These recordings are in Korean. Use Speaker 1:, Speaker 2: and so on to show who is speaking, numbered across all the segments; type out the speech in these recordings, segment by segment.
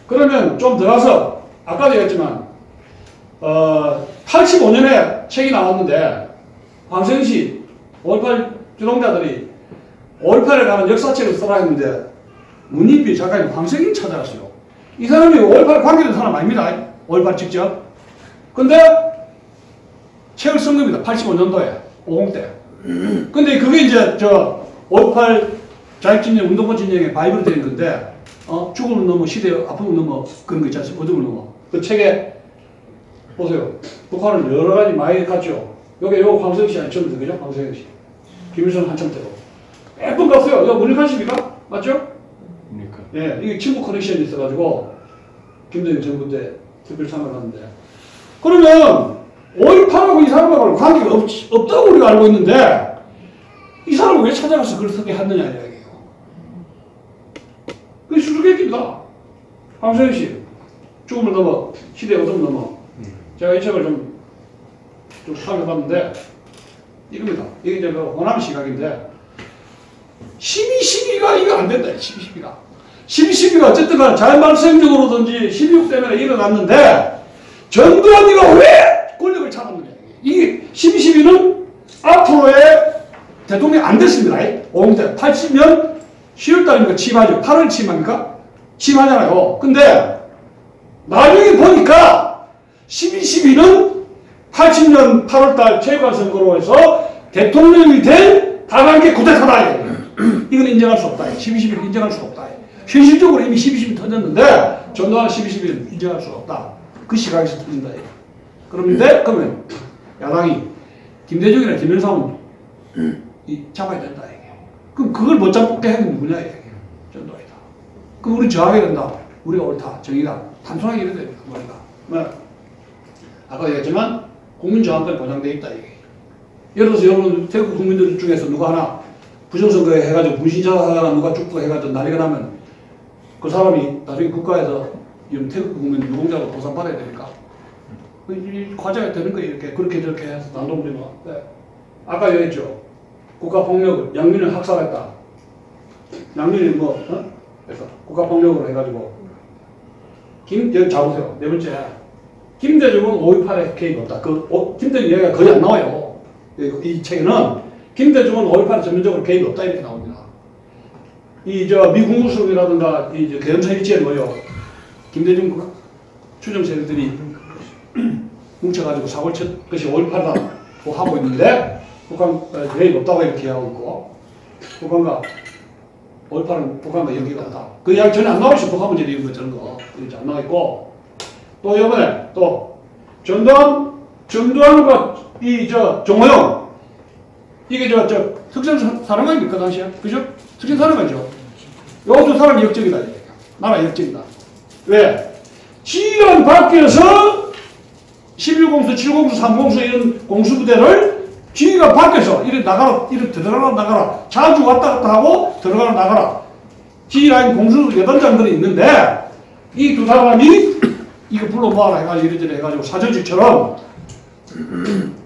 Speaker 1: 그러면 좀 더 가서 아까도 얘기했지만 85년에 책이 나왔는데 황성시 5.18 주동자들이 5.18에 관한 역사책을 써라 했는데 문인비 작가님 황성인 찾아갔어요. 이 사람이 5.18에 관계된 사람 아닙니다. 5.18 직접. 근데 책을 쓴 겁니다. 85년도에 50대. 근데 그게 이제 5.18 자익진영 운동권 진영의 바이블이 되는 건데 죽음을 넘어 시대 아픔을 넘어 그런 거 있지 않습니까? 어둠을 넘어. 그 책에 보세요. 북한은 여러 가지 많이 갔죠. 요게 황성희 씨 처음 그죠? 황성희 씨. 김일성 한참 때로. 예쁜 거 없어요. 이거 문익환 씨입니까? 맞죠? 예, 이게 친구 커넥션이 있어가지고 김대중 정부 때 특별 참여를 하는데. 그러면 5.18하고 이 사람하고 관계가 없다고 우리가 알고 있는데 이 사람을 왜 찾아가서 그걸 쓰게 했느냐 이야기예요. 그게 수수께끼입니다. 황성희 씨, 죽음을 넘어 시대의 어둠을 넘어. 제가 이 책을 좀 살펴봤는데 이겁니다. 이게 이제 호남 시각인데 12.12가 이거 안 된다. 12.12가. 12.12가 어쨌든 간에 자연발생적으로든지 12.6 때문에 일어났는데 전두환이가 왜 권력을 잡았느냐. 이 12.12는 앞으로의 대통령이 안 됐습니다. 50대 80년 10월달입니까? 취임하죠. 8월 취임합니까? 취임하잖아요. 근데 나중에 보니까 12.12는 80년 8월달 체육관선거로 해서 대통령이 된 다단계 쿠데타다. 이건 인정할 수 없다. 12.12를 인정할 수 없다. 현실적으로 이미 12.12 터졌는데 전두환 12.12를 인정할 수 없다. 그 시각에서 터진다. 그러면 야당이 김대중이나 김영삼은 잡아야 된다. 그럼 그걸 못 잡게 하는 누구냐. 전두환이다. 그럼 우리 저항해야 된다. 우리가 옳다. 정의다. 단순하게 이래야 됩니다. 네. 아까 얘기했지만 국민저항권이 보장되어 있다. 예를 들어서 여러분 태국 국민들 중에서 누가 하나 부정선거에 해가지고 문신자가 누가 죽고 해가지고 난리가 나면 그 사람이 나중에 국가에서 태국 국민 노동자로 보상받아야 되니까 이 과제가 되는 거예요. 이렇게 그렇게 저렇게 해서 난동부리가. 네. 아까 얘기했죠. 국가폭력을 양민을 학살했다. 양민이 그래서 국가폭력으로 해가지고 여기 잡으세요. 네 번째. 김대중은 5.18에 개입 없다. 김대중 얘기가 거의 안 나와요. 이 책에는 김대중은 5.18에 전면적으로 개입 없다 이렇게 나옵니다. 미국무수이라든가 개연차 일지에 뭐요? 김대중 추정 세력들이 뭉쳐가지고 사고를 쳤 것이 5.18이라고 하고 있는데 북한 개입 없다고 이렇게 하고 있고 북한과 5.18은 북한과 연기가 없다. 그 이야기 전혀 안 나오죠. 북한 문제 이런 거 저런 거 이렇게 안 나와 있고 또 이번에 또 전두환과 정호영 이게 특전사령관입니까 그 당시에 그죠? 특전사령관이죠. 요 두 사람이 역적이다. 나라 역적이다. 왜? 지휘관 밖에서 11공수, 7공수, 3공수 이런 공수부대를 지휘관 밖에서 이래 나가라, 이래 들어가라 나가라 자주 왔다 갔다 하고 들어가라 나가라 지휘라인 공수 8장들이 있는데 이 두 사람이 이거 불러 모아라 해가지고 이래저래 해가지고 사절지처럼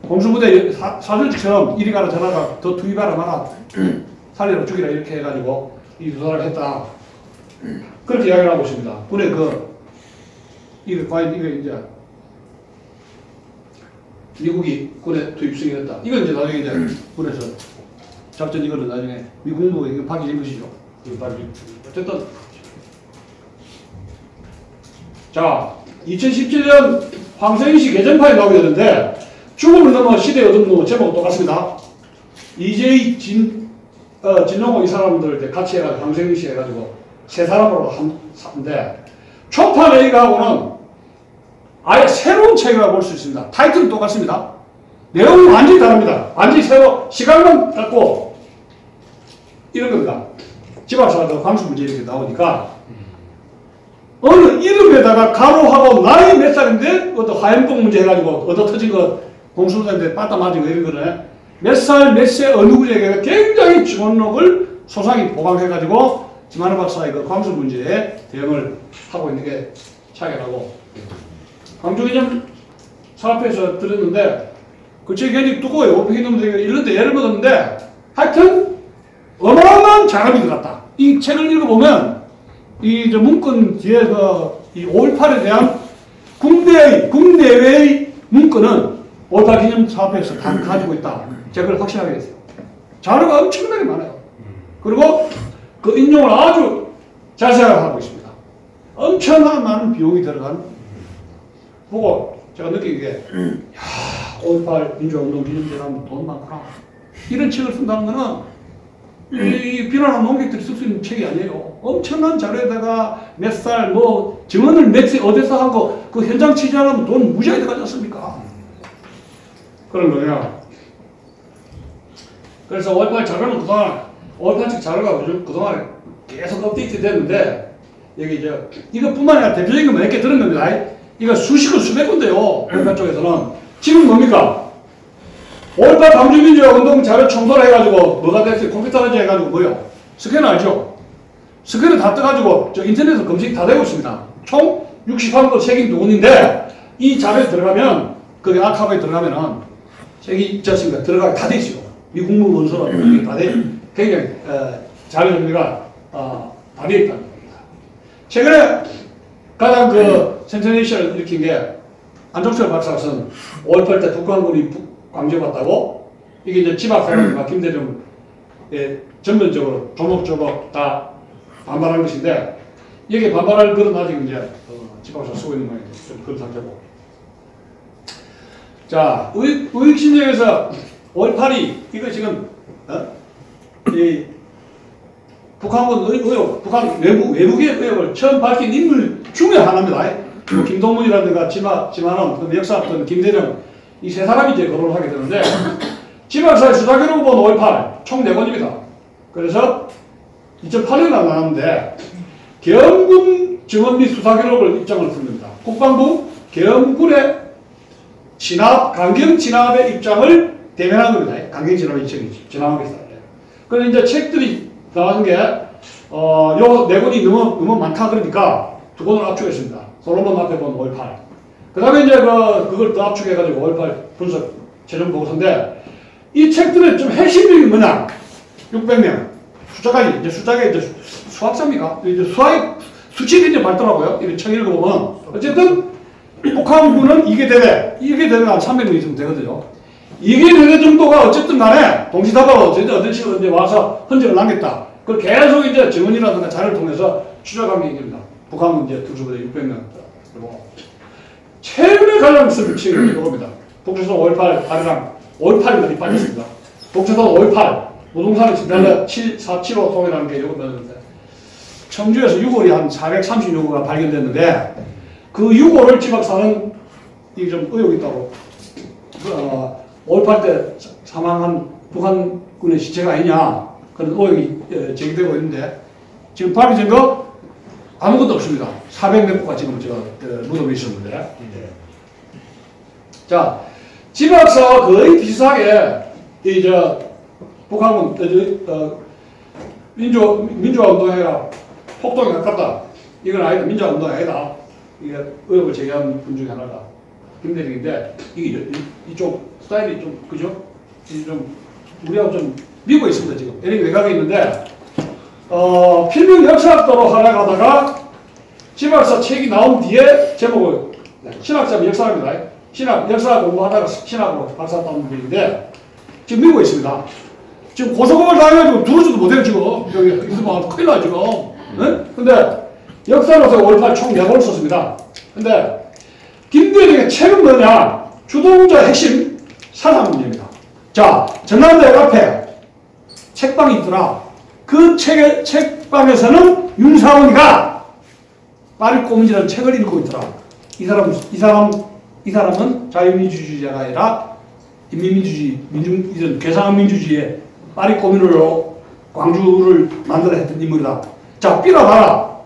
Speaker 1: 공수부대 사절지처럼 이리 가라 저리 가라 더 투입하라 마라 살리라 죽이라 이렇게 해가지고 이 두 사람을 했다. 그렇게 이야기를 하고 있습니다. 군의 이거 과연 이거 이제 미국이 군에 투입 승인했다. 이건 이제 나중에 이제 군에서 작전 이거는 나중에 미국 정부가 이거 밝혀진 것이죠. 어쨌든 자 2017년 황성희 개정판이 나오게 되는데 죽음을 넘어 시대의 어둠 넘어 제목은 똑같습니다. 이재희 진용호 이 사람들 이제 같이 해가지고 황성희 씨 해가지고 세 사람으로 한데 초판 A하고는 아예 새로운 책이라고 볼 수 있습니다. 타이틀은 똑같습니다. 내용은 완전히 다릅니다. 완전히 새로 시간만 갖고 이런 겁니다. 지방사도 광수 문제 이렇게 나오니까 어느 이름에다가 가로하고 나이 몇 살인데 어떤 화염병 문제 해가지고 얻어 터진 거 공수부대인데 빠따 맞은 거 이런 거네. 몇 살 몇 세 어느 구제가 굉장히 주목록을 소상히 보강해가지고 지만호 박사의 그 광수 문제에 대응을 하고 있는 게 차이라고. 광주기념 사업회에서 들었는데 그 책이 굉장히 두꺼워요. 오피기념도 읽는데 예를 먹었는데 하여튼 어마어마한 자금이 들어갔다. 이 책을 읽어보면 이 문건 뒤에 이 5.18에 대한 국내외의 문건은 5.18 기념 사업에서 다 가지고 있다. 제가 그걸 확실하게 했어요. 자료가 엄청나게 많아요. 그리고 그 인용을 아주 자세하게 하고 있습니다. 엄청난 많은 비용이 들어간 보고 제가 느낀 게, 야, 5.18 민주화운동 기념제라면 돈 많구나. 이런 책을 쓴다는 거는 이 비난한 농객들이 쓸 수 있는 책이 아니에요. 엄청난 자료에다가 몇 살, 뭐, 증언을 어디서 하고, 그 현장 취재하려면 돈 무지하게 들어가지 않습니까? 그런 거냐. 그래서 5.18 자료는 그동안, 5.18 책 자료가 그동안 계속 업데이트 됐는데, 여기 이것뿐만 아니라 대표적인 거 몇 개 들은 겁니다. 이거 수십 건, 수백 건데요. 5.18 쪽에서는. 지금 뭡니까? 5.18 광주민주화운동 자료 청소를 해가지고 뭐가 됐어요? 컴퓨터 단지 해가지고 뭐요? 스캐너 알죠? 스캐너 다 떠가지고 인터넷에서 검색이 다 되고 있습니다. 총 61건 색인 동원인데 이 자료에 들어가면 거기 아카이브에 들어가면은 색이 있지 않습니까? 들어가게 다 돼 있어요. 미국 문서로 다 돼. 굉장히 자료 정리가 다 돼 있다는 겁니다. 최근에 가장 그 센세이션을 일으킨 게 안종철 박사가 쓴 5.18 때 북한군이 광주에 왔다고 이게 이제 지박사가 김대중에 전면적으로 조목조목 다 반발한 것인데 여기에 반발할 글은 아직 이제 지박사 쓰고 있는 모양인데 그런 상태고. 자, 의익신경에서 5.18이 이거 지금 이 북한군 의혹, 북한 외국의 의혹을 처음 밝힌 인물 중에 하나입니다. 뭐 김동문이라든가 지만원, 그 역사학던 김대중 이 세 사람이 이제 거론을 하게 되는데 지박사의 수사기록을 본 5.18 총 4권입니다. 그래서 2008년에 나왔는데 계엄군 증언 및 수사기록을 입장을 씁니다. 국방부 계엄군의 강경 진압의 입장을 대면한 겁니다. 강경 진압의 입장이 진압하고 있어요. 그래서 이제 책들이 나온 게 요 4권이 너무 많다 그러니까 2권을 압축했습니다. 솔로몬 앞에 본 5.18. 그 다음에 이제 그걸 더 압축해가지고 5.18 분석 최종 보고서인데 이 책들의 좀 핵심적인 뭐냐? 600명. 숫자가 이제 수학자입니까? 이제 수치가 이제 밝더라고요. 이렇게 책 읽어보면. 어쨌든 북한군은 2개 대대가 한 300명 있으면 되거든요. 2개 대대 정도가 어쨌든 간에 동시다발로 어떤 식으로 이제 와서 흔적을 남겼다. 그걸 계속 이제 증언이라든가 자료를 통해서 추적한 게 이깁니다. 북한군 이제 특수부대 600명. 그리고 최근에 가장 쓴 책이 이겁니다. 북조선 5.18 아리랑 5.18이 빠졌습니다. 북조선 5.18 노동산의 진달래 7475 통이라는 게 이거였는데 청주에서 6월이 한 436호가 발견됐는데 그 6호를 지박사는 이게 좀 의혹이 있다고 5.18 때 사망한 북한군의 시체가 아니냐 그런 의혹이 제기되고 있는데 지금 발견된 거 아무것도 없습니다. 400몇 호가 지금 무덤에 있었는데. 자, 지박사와 거의 비슷하게, 북한군, 민주화운동회가 폭동에 가깝다. 이건 아니다. 민주화운동이 아니다. 이게 의혹을 제기한 분 중에 하나가 김대중인데, 이게 이쪽 스타일이 좀, 그죠? 좀, 우리하고 좀 미고 있습니다, 지금. 에릭 외곽에 있는데, 필명 역사학도로 활약하다가 지박사 책이 나온 뒤에 제목을 신학자면 역사입니다. 신학 역사 공부하다가 신학으로 박사 따는 분인데 지금 미국에 있습니다. 지금 고소고발 당해가지고 들어주도 못해요 지금. 여기 있으면 큰일 나 지금. 네? 근데 역사로서 5.18 총 4권을 썼습니다. 근데 김대중의 책은 뭐냐? 주동자 핵심 사상 문제입니다. 자, 전남대학 앞에 책방이 있더라. 그 책방에서는 윤사원이가 파리 꼬문이라는 책을 읽고 있더라. 이 사람은 자유민주주의자가 아니라 인민민주주의, 이런 괴상민주주의의 파리 꼬문으로 광주를 만들어 했던 인물이다. 자, 삐라 봐라.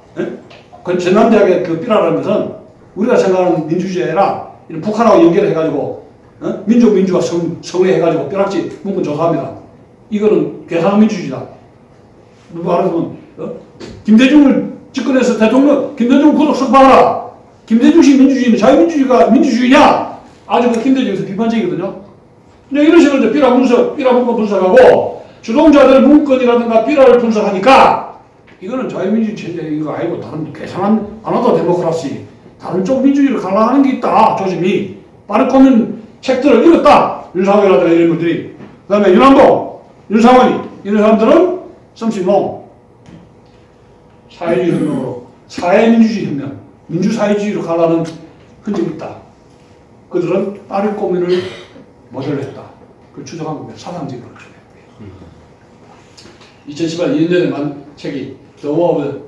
Speaker 1: 그 전남대학의 그 삐라라는 것은 우리가 생각하는 민주주의가 아니라 이런 북한하고 연결해가지고 민족민주화 성회해가지고 벼락치 문건 조사합니다. 이거는 괴상민주주의다. 말하자면 김대중을 집권해서 대통령 김대중 구속 석방하라. 김대중식 민주주의는 자유민주주의가 민주주의냐? 아주 그 김대중에서 비판적이거든요. 근데 이런 식으로 이제 삐라 문건 분석하고 주동자들 문건이라든가 삐라를 분석하니까 이거는 자유민주주의 체제 이거 아니고 다른 계산한 아나도 데모크라시 다른 쪽 민주주의를 갈라하는 게 있다. 조짐이 빠르 꼬는 책들을 읽었다. 윤상원이라든가 이런 분들이. 그 다음에 윤한동, 윤상원이 이런 사람들은 something wrong. 사회주의 혁명으로 사회민주주의 혁명, 민주사회주의로 갈라는 흔적이 있다. 그들은 빠른 고민을 모델로 했다. 그걸 추정한 겁니다. 사상적으로 추정했고요. 2018년 2년에 만 책이 The War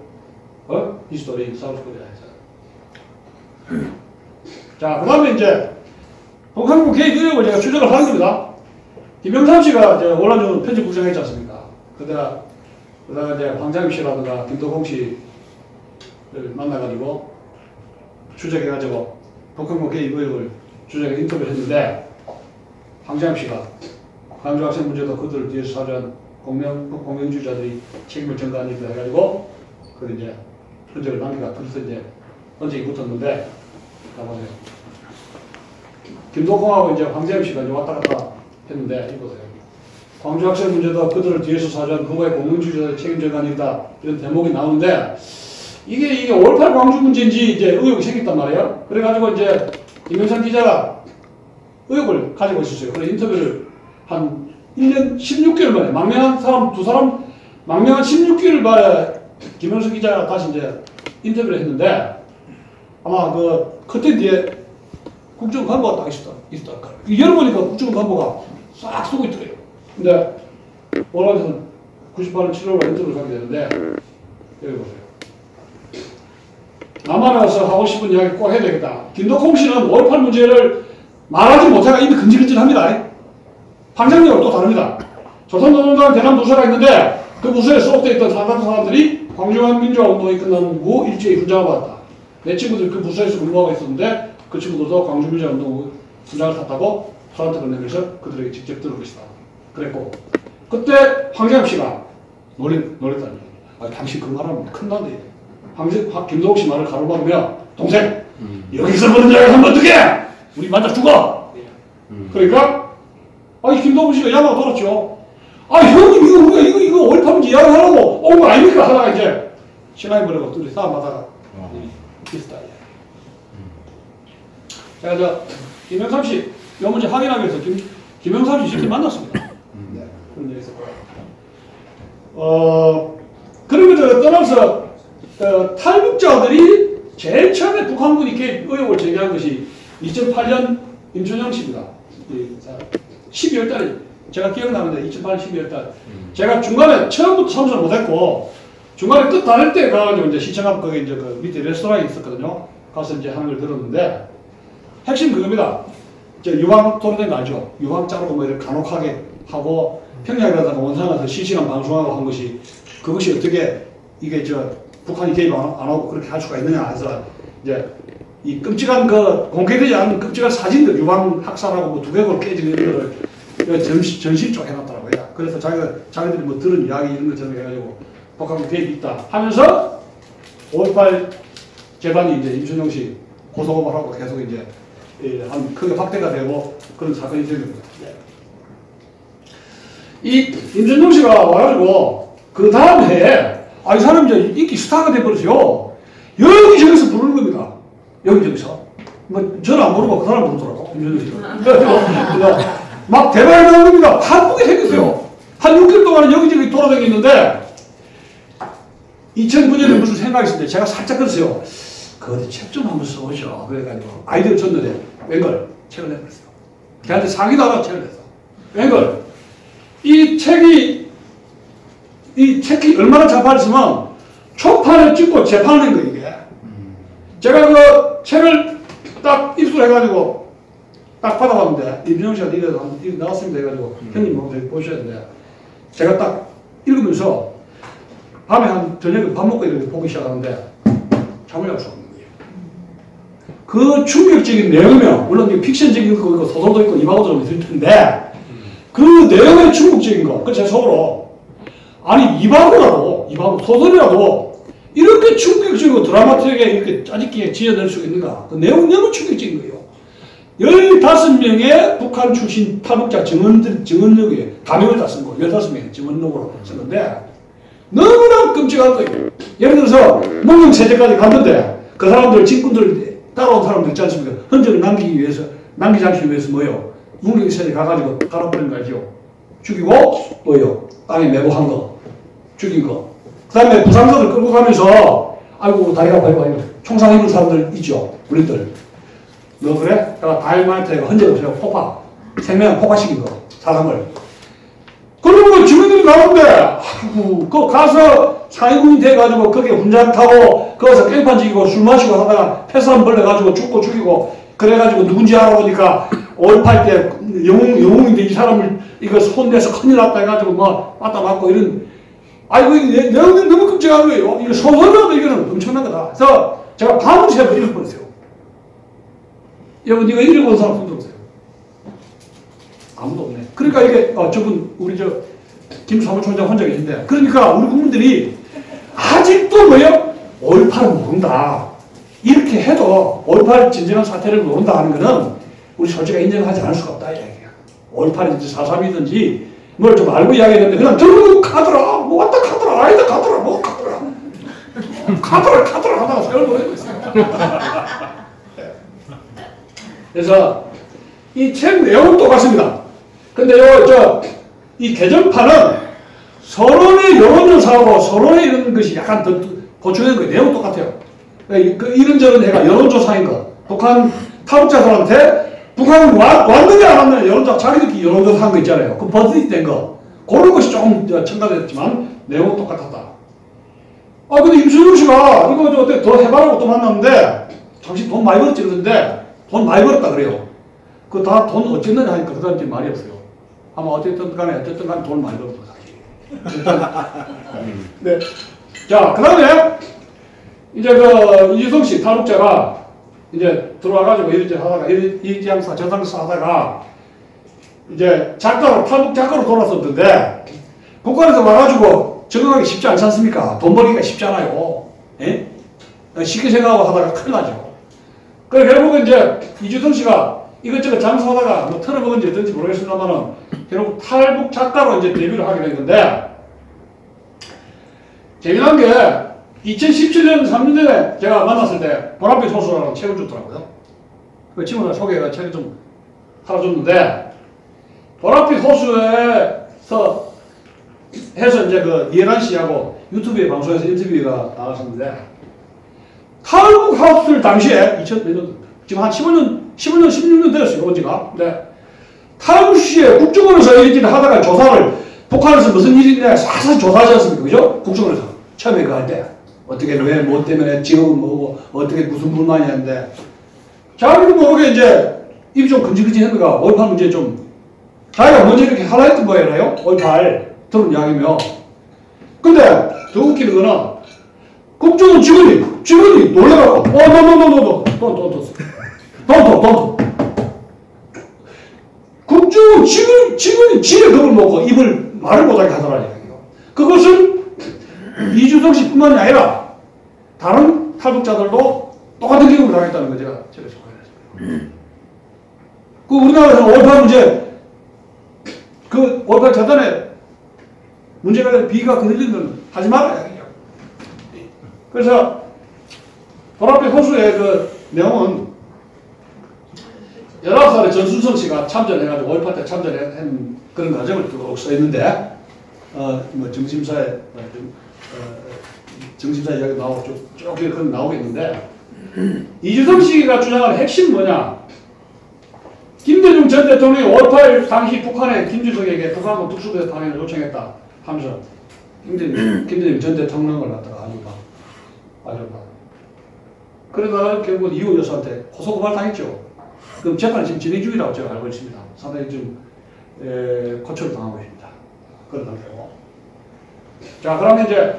Speaker 1: of History in South Korea에서. 자, 그 다음에 이제 북한국 개입 의혹을 제가 추적을 하는 겁니다. 김영삼 씨가 이제 원란중 편집국장 했지 않습니까? 그다가 이제 황장임 씨라든가 김도공 씨를 만나가지고 추적해가지고 북한국 개입 의혹을 추적해 인터뷰를 했는데 황장임 씨가 광주 학생 문제도 그들을 뒤에서 사주한 공명주의자들이 책임을 전가한 일이다 해가지고 그 이제 흔적을 남기가 그래서 이제 언쟁이 붙었는데 가보세요. 김도공하고 이제 황장임 씨가 이제 왔다 갔다 했는데 이보세요. 광주 학생 문제도 그들을 뒤에서 사주한 후보의 공명주의자들이 책임 전가한 일이다 이런 대목이 나오는데 이게 5.18 광주 문제인지 이제 의혹이 생겼단 말이에요. 그래가지고 이제 김영삼 기자가 의혹을 가지고 있었어요. 그래서 인터뷰를 한 1년 16개월 만에 망명한 사람 두 사람 망명한 16개월 만에 김영삼 기자가 다시 이제 인터뷰를 했는데 아마 그때 뒤에 국정관보가 딱 있었다. 열어보니까 국정관보가 싹 쓰고 있더래요. 근데 월화에서는 98년 7월 인터뷰를 가게 되는데 여기 보세요. 남한에 와서 하고 싶은 이야기 꼭 해야 되겠다. 김덕홍 씨는 5.18 문제를 말하지 못해가 이미 근질근질합니다. 방장님하고 또 다릅니다. 조선노동당 대남 부서가 있는데 그 부서에 소속되어 있던 사람들이 광주한 민주화운동이 끝난 후 일제히 훈장을 받았다. 내 친구들이 그 부서에서 근무하고 있었는데 그 친구들도 광주 민주화운동 후 훈장을 탔다고 프란트를 내면서 그들에게 직접 들을 것이다. 그랬고 그때 황장엽 씨가 놀랬다니. 당신 그 말하면 큰단데. 김동욱 씨 말을 가로막으며 동생 여기서 그런 이야기 하면 어떡해? 우리 만나 죽어. 그러니까 김동욱 씨가 야마가 돌았죠. 형님 이거 5.18 문제 이야기하라고 온 거 아닙니까? 하다가 이제 신랑이 버리고 둘이 싸움하다가 비슷하게. 제가 김영삼 씨 이 문제 확인하기 위해서 김영삼 씨 직접 만났습니다. 그런 얘기 있었고요. 그런 것들을 떠나서 탈북자들이 제일 처음에 북한군이 개입 의혹을 제기한 것이 2008년 임춘영 씨입니다. 12월 달에 제가 기억나는데 2008년 12월 달 제가 중간에 처음부터 참석을 못했고 중간에 끝 다닐 때 가가지고 이제 시청 앞 거기 이제 그 밑에 레스토랑이 있었거든요. 가서 이제 하는 걸 들었는데 핵심 그겁니다. 유황 토론된 거 알죠? 유황 자르고 뭐 이렇게 간혹하게 하고 평양이라든가 원산에서 실시간 방송하고 한 것이 그것이 어떻게 이게 북한이 개입 안 하고 그렇게 할 수가 있느냐 해서 이제 이 끔찍한 공개되지 않은 끔찍한 사진들 유황 학살하고 뭐 두개골 깨지는 이런 거를 전신 쪽 해놨더라고요. 그래서 자기들이 뭐 들은 이야기 이런 것처럼 해가지고 북한군 개입이 있다 하면서 5.18 재단이 이제 임춘영 씨 고소고발하고 계속 이제 한 크게 확대가 되고 그런 사건이 생깁니다. 이 임춘영 씨가 와가지고 그 다음 해에 이 사람이 이제 인기 스타가 돼버렸어요. 여기저기서 부르는 겁니다. 여기저기서. 뭐 저는 안 부르고 그 사람 부르더라고. 임춘영 씨가. 막 대박이 나는 겁니다. 한국에 생겼어요. 한 6개월 동안 여기저기 돌아다녔는데 2009년에 무슨 생각이 있었는데 제가 살짝 그랬어요. 어디 책 좀 한번 써보죠. 그래가지고 아이디어를 줬는데 웬걸 책을 내버렸어요. 걔한테 사기도 하다가 책을 냈어. 웬걸 이 책이 얼마나 자판했으면 초판을 찍고 재판을 낸 거예요. 이게. 제가 그 책을 딱 입수해가지고 딱 받아봤는데 임준영 씨가 이래서 나왔습니다 해가지고 형님 뭐 보셔야 되는데 제가 딱 읽으면서 밤에 한 저녁에 밥 먹고 이렇게 보기 시작하는데 잠을 잘 수 없는 거예요. 그 충격적인 내용이면 물론 이게 픽션적인 거 있고 소설도 있고 이바고도 있을 텐데 그 내용의 충격적인 거, 그 제 속으로 아니 이바고라도 소설이라도 이렇게 충격적이고 드라마틱하게 이렇게 짜집기에 지어낼 수 있는가? 그 내용은 너무 충격적인 거예요. 15명의 북한 출신 탈북자 증언력에 가명을 다 쓴 거, 15명의 증언록으로 쓴 건데 너무나 끔찍한 거예요. 예를 들어서 몽룡세제까지 갔는데 그 사람들 직군들 따라온 사람들 있지 않습니까? 흔적을 남기지 않기 위해서 뭐요? 몽룡세제 가가지고 갈아버린 거 알죠? 죽이고 뭐요? 땅에 매복한 거 죽인 거. 그 다음에 부상자들 끌고 가면서 아이고 다리가 아파요. 총상 입은 사람들 있죠? 우리들. 너 그래? 내가 다이마이트에 흔적 없어요. 폭파. 생명 폭파시킨 거. 사람을. 그러면 주민들이 나오는데 아이고 그 가서 사회군이 돼가지고 거기에 훈장 타고 거기서 깽판 지기고 술 마시고 하다가 폐사람 벌려가지고 죽고 죽이고 그래가지고 누군지 알아보니까 5.18 때 영웅인데 이 사람을 이거 손대서 큰일 났다 해가지고 뭐 맞다 맞고 이런 아이고 이게 너무 끔찍한 거예요. 이거 소설로도 이거는 엄청난 거다. 그래서 제가 밤새고 읽어버렸어요. 여러분 이거 읽어본 사람 손 들어보세요. 아무도 없네. 그러니까 이게 저분 우리 김 사무총장 혼자 계신데 그러니까 우리 국민들이 아직도 뭐요? 5.18을 모른다. 이렇게 해도 5.18 진정한 사태를 모른다 하는 거는 우리 솔직히 인정하지 않을 수가 없다. 5.18이든지 4.3이든지 뭘 좀 알고 이야기했는데 그냥 들고 가더라. 뭐 왔다 가더라. 아니다 가더라. 뭐 가더라. 가더라 하다가 세월 보내고 있어요. 그래서 이 책 내용은 똑같습니다. 근데요, 이 개정판은 서론의 여론조사하고 서론의 이런 것이 약간 더 보충된 거예요. 내용 똑같아요. 이런저런 해가 여론조사인 거. 북한 탈북자들한테 북한은 왔느냐 안 왔느냐 여론조사, 자기들끼리 여론조사 한 거 있잖아요. 그 버스트 된 거. 그런 것이 조금 첨가됐지만 내용은 똑같았다. 근데 임수정 씨가 이거 어떻게 더 해봐라고 또 만났는데 당신 돈 많이 벌었지 그러는데 돈 많이 벌었다 그래요. 그 다 돈 어쨌느냐 하니까 그 사람들이 말이 없어요. 아마 어쨌든 간에 돈 많이 벌었다. 네. 자, 그 다음에 이제 이재성 씨 탈북자가 이제 들어와가지고 이렇게 하다가 이지향사 저상사 하다가 이제 탈북 작가로 돌아섰는데 북한에서 와가지고 적응하기 쉽지 않지 않습니까? 돈 벌기가 쉽잖아요. 예? 쉽게 생각하고 하다가 큰일 나죠. 그래서 결국은 이제 이주성 씨가 이것저것 장사하다가 뭐 털어먹은지 어떤지 모르겠습니다만은 결국 탈북 작가로 이제 데뷔를 하게 된 건데 재미난 게 2017년 3년에 제가 만났을 때 보랏빛 호수라는 책을 줬더라고요. 그 친구가 소개가 책을 좀 팔아줬는데 보랏빛 호수에서 해서 이제 그 이해란 씨하고 유튜브에 방송에서 인터뷰가 나왔었는데 탈북 하우스를 당시에 2000년 지금 한 15년 16년 되었어요. 온 지가. 근데 탈북 시에 국정원에서 일일이 하다가 조사를 북한에서 무슨 일이 있냐 사실 조사하지 않습니까? 그죠? 국정원에서 처음에 그거 할 때 어떻게 왜 뭐 때문에 지금 뭐고 어떻게 무슨 불만이 있는데 자기도 모르게 이제 입이 좀 근질근질한 거가 5.18 문제 좀 자기가 먼저 이렇게 하라 했던 거예요. 5.18 들은 이야기며 근데 더 웃기는 거는 국정원 직원이 놀래갖고 돈 국정원 직원이 지레 겁을 먹고 입을 말을 못하게 하더라는 이야기예요. 그것은 이주성 씨뿐만이 아니라 다른 탈북자들도 똑같은 경험을 당했다는 거 제가 소개했습니다. 그 우리나라에서 5.18 문제 그 5.18 재단에 문제가 비가 거슬리는 건 하지 말아야 해요. 그래서 보랏빛 호수의 그 내용은 19살의 전순성 씨가 참전해가지고 5.18 때 참전한 그런 과정을 쭉 써있는데 뭐 정심사에 이야기 나오고 쭉 그런 나오겠는데 이주성 씨가 주장하는 핵심은 뭐냐? 김대중 전 대통령이 5.18 당시 북한의 김주석에게 북한군 특수부대 파견을 요청했다 하면서 김대중 전 대통령을 갖다가 아주 그러다가 결국 이호 여사한테 고소고발 당했죠. 그럼 재판이 지금 진행 중이라고 제가 알고 있습니다. 상당히 좀 고초를 당하고 있습니다. 그런 상태고. 자, 그러면 이제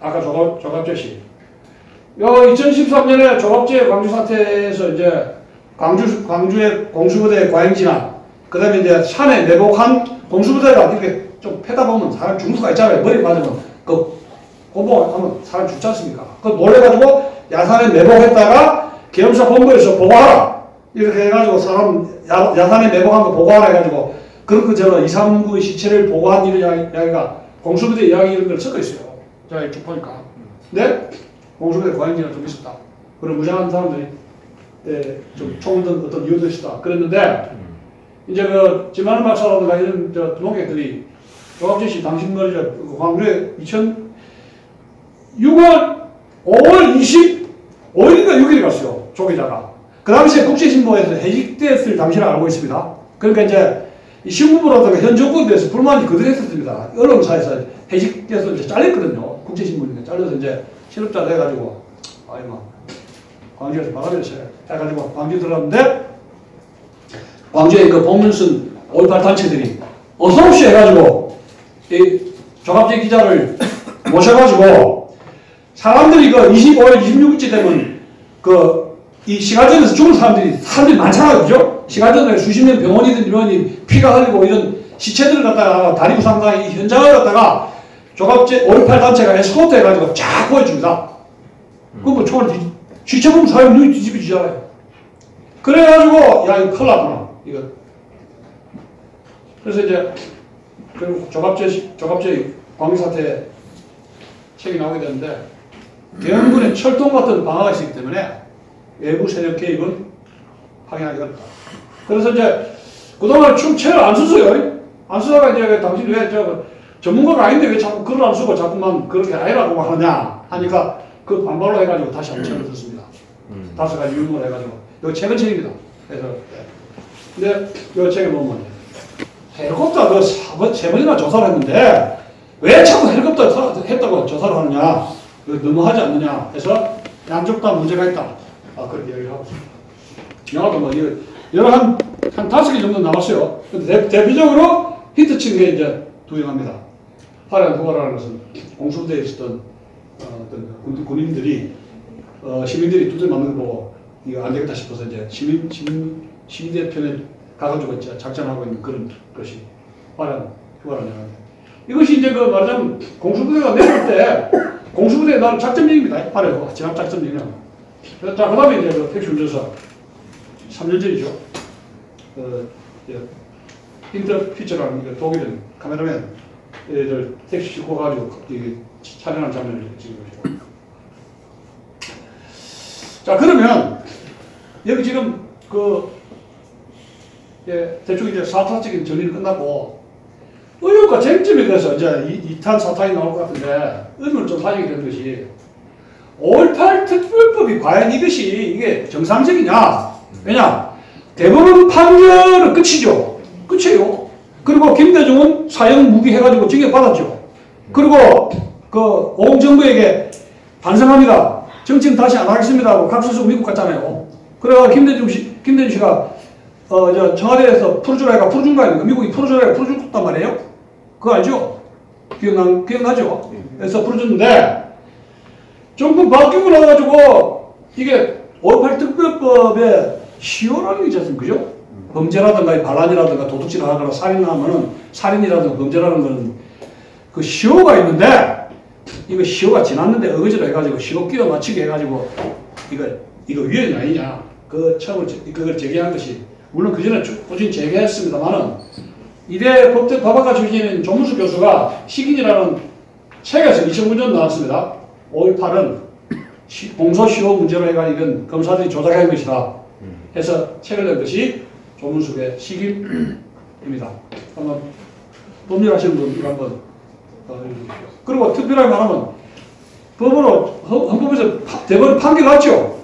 Speaker 1: 아까 조갑재 씨. 2013년에 조갑재 광주 사태에서 이제 광주의 공수부대 과잉진압, 그 다음에 이제 산에 매복한 공수부대가 이렇게 좀 패다 보면 사람 죽을 수가 있잖아요. 머리 맞으면 그 고봉하면 사람 죽지 않습니까? 그 놀래가지고 야산에 매복했다가 계엄사 본부에서 보고하라 이렇게 해가지고 사람 야산에 매복한 거 보고하라 해가지고 그렇게 저는 2, 3구의 시체를 보고한 이런 이야기가 공수부대 이야기 이런 걸 섞어 있어요. 제가 쭉 보니까. 근데 공수부대 과잉진이 좀 있었다. 그런 무장한 사람들이 좀 총든 어떤 이유도 있었다. 그랬는데 이제 그 지만원 박사라든가 이런 농객들이 조갑제시 당신 말이죠. 광주에 6월 5월 25일인가 6일에 갔어요. 조기자가. 그 당시에 국제신문에서 해직됐을 당시를 알고 있습니다. 그러니까 이제 이 신문부라든가 현 정부에 대해서 불만이 거듭했었습니다. 언론사에서 해직돼서 이제 잘렸거든요. 국제신문이 잘려서 이제 실업자 돼가지고 광주에서 바람을 해가지고 광주 들어갔는데 광주에 그 법문순 5.18 단체들이 어서옵시 해가지고 이 조갑제 기자를 모셔가지고 사람들이 그 25일, 26일째 되면 이 시가전에서 죽은 사람들이 많잖아요. 그죠? 시가전에 수십 년 병원이든 피가 흘리고 이런 시체들을 갖다가 다리 부상당한 이 현장을 갖다가 조갑제 5.18 단체가 에스코트 해가지고 쫙 보여줍니다. 그럼 뭐 총을 시체 보면 사람 눈이 뒤집어지잖아요. 그래가지고 야 이거 큰일 났구나. 이거. 그래서 이제 그리고 조갑제 광주사태 책이 나오게 되는데 대한민국에 철동 같은 방화가 있기 때문에 외부 세력 개입은 확인하기 어렵다. 그래서 이제 그동안 쭉 책을 안 썼어요. 안 쓰다가 이제 당신 왜 전문가가 아닌데 왜 자꾸 글을 안 쓰고 자꾸만 그렇게 아니라고 하느냐 하니까 그 반발로 해가지고 다시 한번 책을 썼습니다. 5가지 유형을 해가지고. 이거 최근 책입니다. 그래서 근데 이 책에 보면 헬리콥터 그 3번이나 조사를 했는데 왜 자꾸 헬리콥터 했다고 조사를 하느냐 너무하지 않느냐 해서 양쪽 다 문제가 있다. 그렇게 얘기를 하고 있습니다. 영화도 뭐 여러 한 5개 정도 나왔어요. 근데 대표적으로 히트 친 게 이제 두 영화입니다. 화려한 후가라는 것은 공수부대에 있었던 어떤 군인들이 시민들이 두들 맞는 거 보고 이거 안 되겠다 싶어서 이제 시민대 편에 가가지고 이제 작전하고 있는 그런 것이 화려한 후가라는 영화입니다. 이것이 이제 말하자면 공수부대가 내려올 때 공수부대 나름 작전명입니다. 화려하고 진압 작전명이요. 자, 그 다음에 이제 택시 운전사 3년 전이죠. 인터피처라는 독일인 카메라맨 애들 택시 싣고 가지고 촬영한 장면을 찍은 것이죠. 자, 그러면 여기 지금 대충 이제 사타적인 정리는 끝났고 의혹과 쟁점에 대해서 이제 2탄 사탄이 나올 것 같은데 의문을 좀 사지게 되는 것이 5.18 특별법이 과연 이게 정상적이냐? 왜냐? 대법원 판결은 끝이죠. 끝이에요. 그리고 김대중은 사형 무기해가지고 징역받았죠. 그리고 오공정부에게 반성합니다. 정치는 다시 안 하겠습니다 하고 각서서 미국 갔잖아요. 그래가 김대중 씨가 청와대에서 풀어주라 해가 풀어준 거 아닙니까? 미국이 풀어주라 해가 풀어줬단 말이에요. 그거 알죠? 기억나죠? 그래서 풀어줬는데 정권 바뀌고 나가지고 이게 5.18 특별법에 시효라는 게 있지 않습니까? 그죠? 범죄라든가 반란이라든가 도둑질을 하거나 살인하면은 살인이라든가 범죄라는 거는 그 시효가 있는데 이거 시효가 지났는데 어거지로 해가지고 시효 끼워 맞추게 해가지고 이거 위헌이 아니냐 처음을 그걸 제기한 것이 물론 그 전에 꾸준히 제기했습니다만은 이대 법학과 출신인 조문수 교수가 식인이라는 책에서 2009년 나왔습니다. 5.18은 공소시효 문제로 해가지고 이건 검사들이 조작한 것이다 해서 책을 낸 것이 조문숙의 식인입니다. 한번 법률하시는 분 한번 그리고 특별하게 말하면 법으로 헌법에서 대법원 판결 났죠.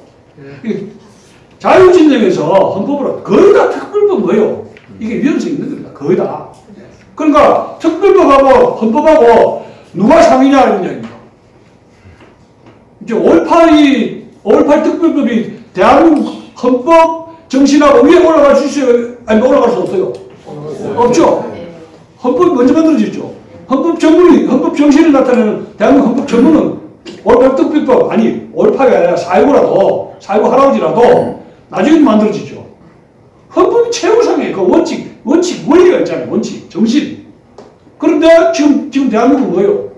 Speaker 1: 자유진영에서 헌법으로 거의 다 특별법 뭐예요? 이게 위헌성이 있는 겁니다. 거의 다. 그러니까 특별법하고 헌법하고 누가 상이냐 이런 이야기입니다. 이제 5.18 특별법이 대한민국 헌법 정신하고 위에 올라갈 수 있어요? 아니면 올라갈 수 없어요? 없죠? 헌법이 먼저 만들어졌죠. 헌법 정신을 나타내는 대한민국 헌법 전문은 5.18 특별법, 아니 5.18이 아니라 4.19라도 4.19 할아버지라도 나중에 만들어지죠. 헌법이 최우상이에요. 그 원칙, 원리가 있잖아요. 원칙, 정신. 그런데 지금 대한민국은 뭐예요?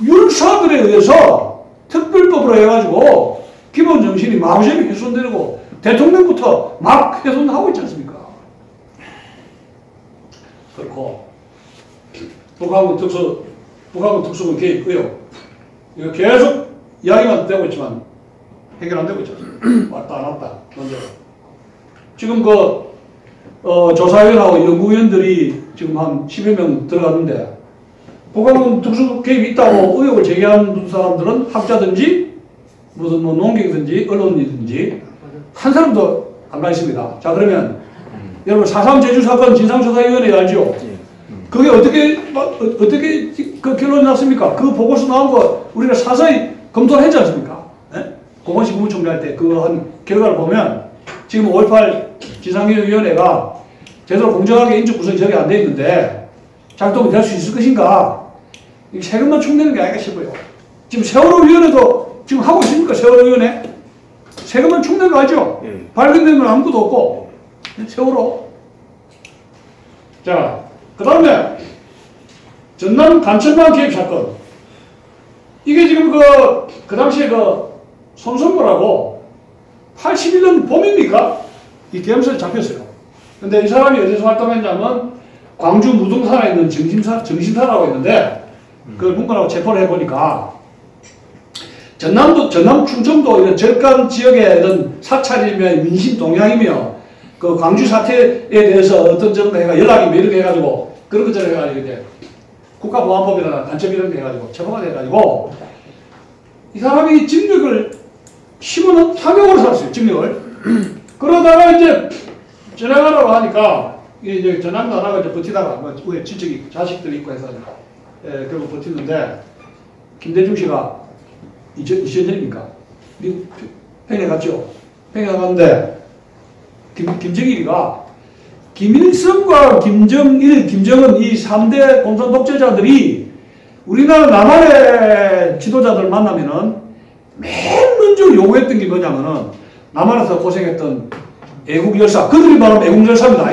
Speaker 1: 율사들에 의해서 특별법으로 해가지고 기본 정신이 마구잡이 훼손되고 대통령부터 막 훼손하고 있지 않습니까? 그렇고 북한군 북한군 특수군 개입 의혹. 이거 계속 이야기만 되고 있지만 해결 안 되고 있죠. 왔다 안 왔다. 문제가. 지금 조사위원하고 연구위원들이 지금 한 10여 명 들어갔는데 북한군 특수 개입이 있다고 의혹을 제기하는 사람들은 학자든지 무슨 뭐 농객이든지 언론이든지 한 사람도 안 가 있습니다. 자, 그러면 여러분 4.3 제주 사건 진상조사위원회 알죠? 그게 어떻게 그 결론이 났습니까? 그 보고서 나온 거 우리가 사서히 검토를 했지 않습니까? 네? 공원시 국무총리할 때 그거 한 결과를 보면 지금 5.18 진상규명위원회가 제대로 공정하게 인적 구성이 저게 안 돼 있는데 작동이 될 수 있을 것인가? 이게 세금만 축내는 게 아닌가 싶어요. 지금 세월호 위원회도 지금 하고 있습니까? 세월호 위원회? 세금만 축내는 거 알죠? 발견된 건 아무것도 없고 세월호. 자, 그 다음에 전남 간천만 개입 사건. 이게 지금 그 당시에 손성구라고 81년 봄입니까? 이 계엄설에 잡혔어요. 근데 이 사람이 어디서 활동했냐면 광주 무등산에 있는 정심사라고 있는데 그걸 문건하고 체포를 해보니까 전남 충청도 이런 절간 지역의 이런 사찰이며 민심 동향이며 그 광주 사태에 대해서 어떤 정도 해가 연락이 뭐 이렇게 해가지고 그런 것처럼 해가지고 이제 국가보안법이나 간첩 이런 게 해가지고 체포가 돼가지고 이 사람이 징역을 15년 3개월을 살았어요. 징역을. 그러다가 이제 전향하라고 하니까 이제 전향 나라가 이제 버티다가 뭐 위에 친척이 자식들이 있고 해서 결국 버티는데 김대중 씨가 2000년입니까? 미국 평양 갔죠. 평양 갔는데 김정일이가 김일성과 김정일, 김정은 이 3대 공산 독재자들이 우리나라 남한의 지도자들 만나면은 맨 먼저 요구했던 게 뭐냐면은 남한에서 고생했던 애국 열사, 그들이 말하면 애국 열사입니다.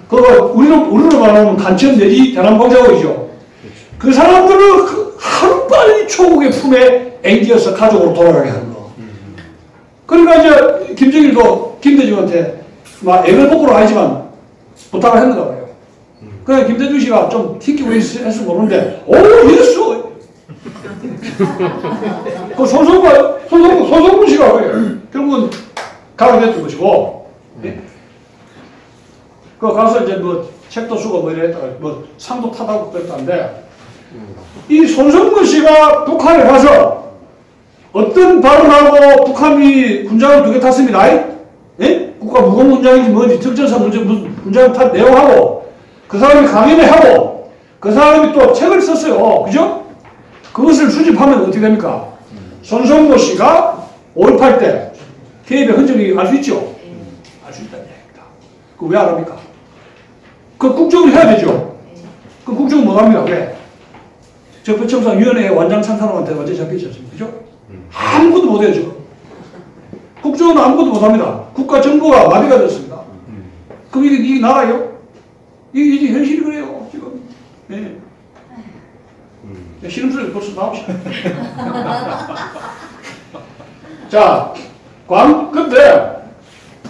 Speaker 1: 그거 우리로 말하면 간천 내지 대남공작원이죠. 그 사람들을 하루빨리 초국의 품에 앵기어서 가족으로 돌아가게 하는 거. 그러니까 이제 김정일도 김대중한테 막 애를 복구로 아니지만 부탁을 했는가 봐요. 그래 김대중 씨가 좀 튕기고 했을 모르는데 오 이랬어. 그 손성구 씨가 결국은 가게 됐던 것이고 그 가서 이제 뭐 책도 쓰고 뭐 이랬다가 뭐 상도 타다고 그랬다는데 이 손성구 씨가 북한에 가서 어떤 발언하고 북한이 군장을 2개 탔습니다. 예? 국가 무공 문장인지 뭔지 특전사 무슨 문장을 탓 내용하고 그 사람이 강연을 하고 그 사람이 또 책을 썼어요. 그죠? 그것을 수집하면 어떻게 됩니까? 손성구 씨가 5.18 때 개입의 흔적이 알 수 있죠? 알 수 있다는 얘기입니다. 그거 왜 안 합니까? 그 국정을 해야 되죠? 그 국정은 못 합니다. 왜? 적폐청산위원회 완장 찬탄원한테 완전 잡혀있지 않습니까? 그죠? 아무것도 못 해요, 지금. 국정은 아무것도 못 합니다. 국가 정보가 마비가 됐습니다. 그럼 이게 나라요? 이게 현실이 그래요, 지금. 네. 실험실에 벌써 나옵시다. 자, 근데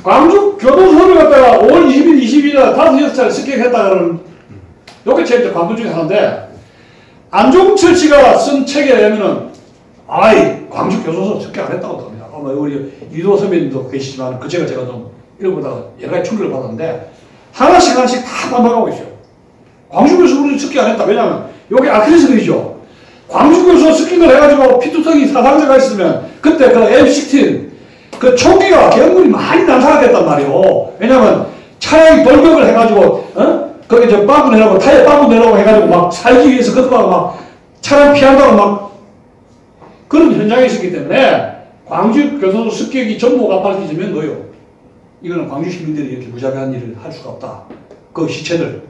Speaker 1: 광주 교도소를 갖다가 5월 20일, 22일 5-6차례 습격했다는 요게 제일 광주 중에 하나인데 안종철 씨가 쓴 책에 의하면은 광주 교도소 습격 안 했다고 합니다. 우리 이도 선배님도 계시지만 그 제가 좀 읽어보다가 여러 가지 충격을 받았는데 하나씩 다 반박하고 있어요. 광주 교도소 우리 습격 안 했다. 왜냐하면 요게 아킬레스건이죠. 광주 교도소 습격을 해가지고 피투성이 사상자가 있으면 그때 그 M16 그 총기가 계엄군이 많이 난사가 말이에요. 왜냐면 차량이 돌격을 해가지고 거기 저 빵꾸 내라고 타이어 빵꾸 내라고 해가지고 막 살기 위해서 그것만 막 차량 피한다고 막 그런 현장에 있었기 때문에 광주 교도소 습격이 전부가 밝혀지면 뭐요? 이거는 광주 시민들이 이렇게 무자비한 일을 할 수가 없다. 그 시체들.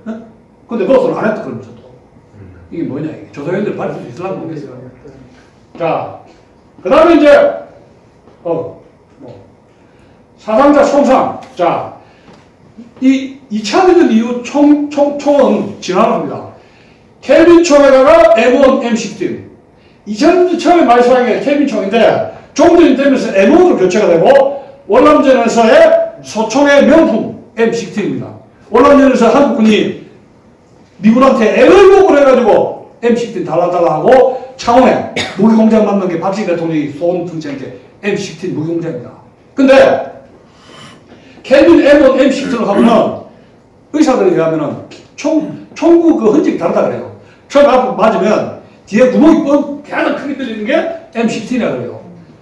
Speaker 1: 근데 그것을 안 했다 그러면서 또 이게 뭐냐 이게 조사위원들 밝힐 수 있으려고 모르겠어요. 자, 그 다음에 이제 사상자 총상. 자, 이 2차 대전 이후 총은 진화합니다. 켈빈 총에다가 M1, M16. 2000년 처음에 많이 사용한 게 켈빈 총인데 종전이 되면서 M1으로 교체가 되고 월남전에서의 소총의 명품 M16입니다. 월남전에서 한국군이 미군한테 애걸복을 해가지고 M16 달라달라 하고 창원에 무기공장 만든 게 박정희 대통령이 쏜 등장한 게 M16 무기공장입니다. 근데 켈빈 M1 M16를 하면은 의사들에 의하면은 총구 그 흔적이 다르다 그래요. 처음 앞으로 맞으면 뒤에 구멍이 계속 크게 뚫리는 게 M16이라 그래요.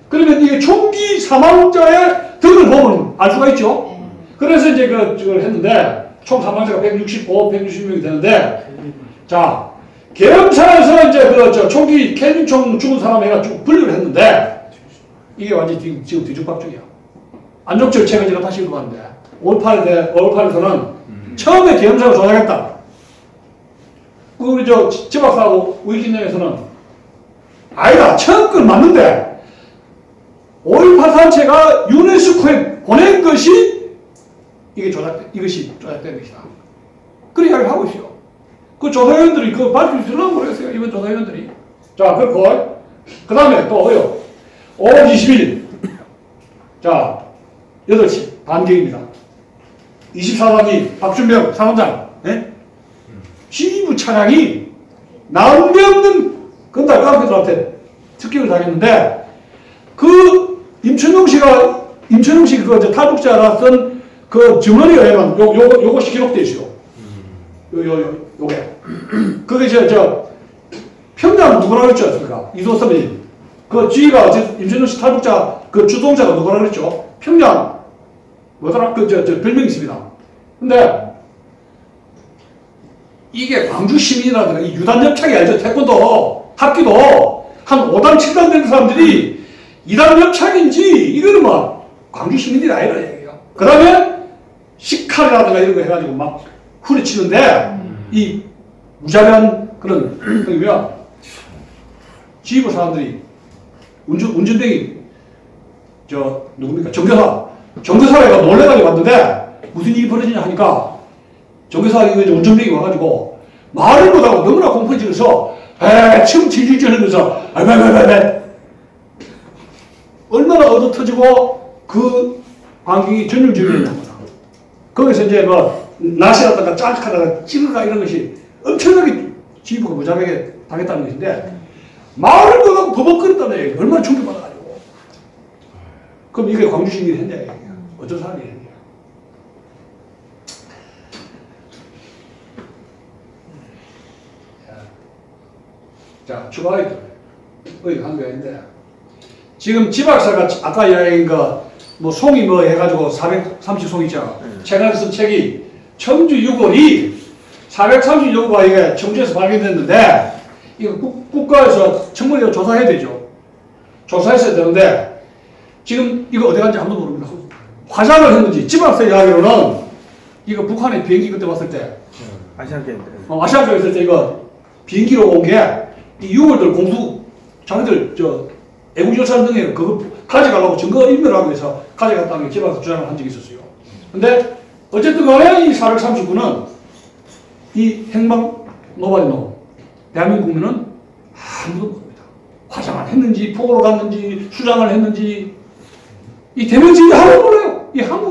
Speaker 1: 그러면 이게 총기 사망자의 등을 보면 알 수가 있죠. 그래서 이제 그걸 했는데 총 사망자가 166명이 되는데 자 계엄사에서 이제 총기 켈빈총 죽은 사람 해가지고 분류를 했는데 이게 완전히 지금 뒤죽박죽이야. 안종철 책을 제가 다시 읽어봤는데 5.18에서는 처음에 계엄사를 조작했다. 우리 지박사하고 우익진영에서는 아니다. 처음 건 맞는데 5.18 단체가 유네스코에 보낸 것이 이것이 조작된 것이다. 그런 이야기를 하고 있어요. 그 조사위원들이 그거 발표를 들으려고 그랬어요. 이번 조사위원들이. 자, 그렇고 그 다음에 또 5월 20일 자 8시 반경입니다. 24단위 박준명 상원장 지휘부 차량이 남대 없는 건달 깡패들한테 특격을 당했는데 그 임천용 씨가 그 탈북자라 쓴 그 증언에 의하면 요것이 기록되어 있어요. 요게. 그게 평양 누구라 그랬지 않습니까? 이소섭이. 그 지휘가 임천용 씨 탈북자 그 주동자가 누구라 그랬죠? 평양 뭐더라? 별명이 있습니다. 근데 이게 광주 시민이라든가 이 유단 협착이 알죠? 태권도 합기도 한 5단 7단 되는 사람들이 2단 협착인지 이거는 뭐 광주 시민들이 아니라 얘기해요. 그 다음에 식칼이라든가 이런 거 해가지고 막 후려치는데 이 무자비한 그런 뭐야 지휘부 사람들이 운전병이 누굽니까? 정교사가 놀래가지고 왔는데 무슨 일이 벌어지냐 하니까 정교사가 운전병이 와가지고 말을 못하고 너무나 공포에 질러서 침 질질 흘리면서 얼마나 얻어 터지고 그 환경이 전율적이었나. 거기서 이제 낫이라든가 짤카라든가 찌르가 이런 것이 엄청나게 지휘부가 무자비하게 당했다는 것인데 말을 못하고 버벅거렸다는 얘기예요. 얼마나 충격받아가지고. 그럼 이게 광주 시민이 했냐 얘기야. 어떤 사람이 했냐. 자, 추가하기 전에 한 게 있는데 지금 지박사가 아까 이야기한 송이 해가지고 430송 있잖아. 최근에 쓴 책이 청주 6월이 436호가 이게 청주에서 발견됐는데 이거 국가에서 청문회로 조사해야 되죠. 조사했어야 되는데 지금 이거 어디 간지 아무도 모릅니다. 화장을 했는지 지박사 이야기로는 이거 북한의 비행기 그때 왔을 때
Speaker 2: 아시안게임
Speaker 1: 아시안게임 있을 때 이거 비행기로 온 게 이 6월들 공수 자기들 애국유산 등에 그거 가져가려고 증거 인멸하기 위해서 가져갔다는 게 지박사 주장을 한 적이 있었어요. 근데 어쨌든 간에 이 439는 이 행방 노바리노 대한민국 국민은 아무도 모릅니다. 화장을 했는지 포로로 갔는지 수장을 했는지 이 대면증이 하나도 몰라요. 이 한국